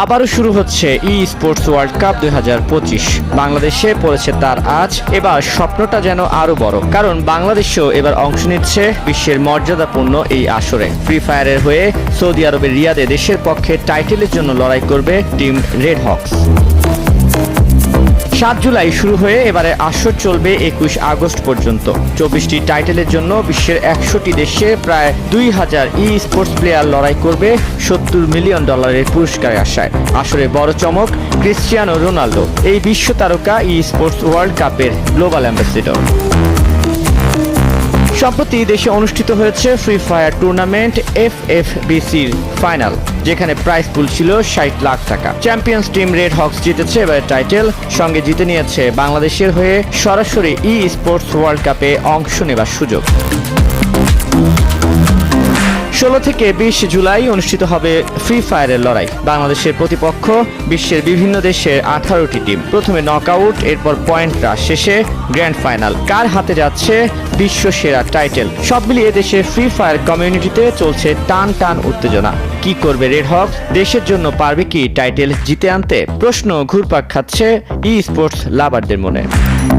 আবারও শুরু হচ্ছে ই স্পোর্টস ওয়ার্ল্ড কাপ 2025। বাংলাদেশে পড়েছে তার আজ। এবার স্বপ্নটা যেন আরো বড়, কারণ বাংলাদেশও এবার অংশ নিচ্ছে বিশ্বের মর্যাদাপূর্ণ এই আসরে। ফ্রি ফায়ারের হয়ে সৌদি আরবের রিয়াদে দেশের পক্ষে টাইটেলের জন্য লড়াই করবে টিম রেড হকস। 7 জুলাই শুরু হয়ে এবারে আসর চলবে 21 আগস্ট পর্যন্ত। 24টি টাইটেলের জন্য বিশ্বের 100টি দেশে প্রায় 2000 ই স্পোর্টস প্লেয়ার লড়াই করবে $70 মিলিয়ন পুরস্কারের আশায়। আসরে বড় চমক, ক্রিস্টিয়ানো রোনাল্ডো এই বিশ্ব তারকা ই স্পোর্টস ওয়ার্ল্ড কাপের গ্লোবাল অ্যাম্বাসেডর। সম্প্রতি দেশে অনুষ্ঠিত হয়েছে ফ্রি ফায়ার টুর্নামেন্ট FFBCর ফাইনাল, যেখানে প্রাইজ পুল ছিল 60 লাখ টাকা। চ্যাম্পিয়ন্স টিম রেড হকস জিতেছে এবার টাইটেল, সঙ্গে জিতে নিয়েছে বাংলাদেশের হয়ে সরাসরি ই স্পোর্টস ওয়ার্ল্ড কাপে অংশ নেবার সুযোগ। 16 থেকে 20 জুলাই অনুষ্ঠিত হবে ফ্রি ফায়ারের লড়াই। বাংলাদেশের প্রতিপক্ষ বিশ্বের বিভিন্ন দেশের 18টি টিম। প্রথমে নকআউট, এরপর পয়েন্ট রাশ, শেষে গ্র্যান্ড ফাইনাল। কার হাতে যাচ্ছে বিশ্ব সেরা টাইটেল? সব মিলিয়ে দেশের ফ্রি ফায়ার কমিউনিটিতে চলছে টান টান উত্তেজনা। কি করবে রেড হকস? দেশের জন্য পারবে কি টাইটেল জিতে আনতে? প্রশ্ন ঘুরপাক খাচ্ছে ই স্পোর্টস লাভারদের মনে।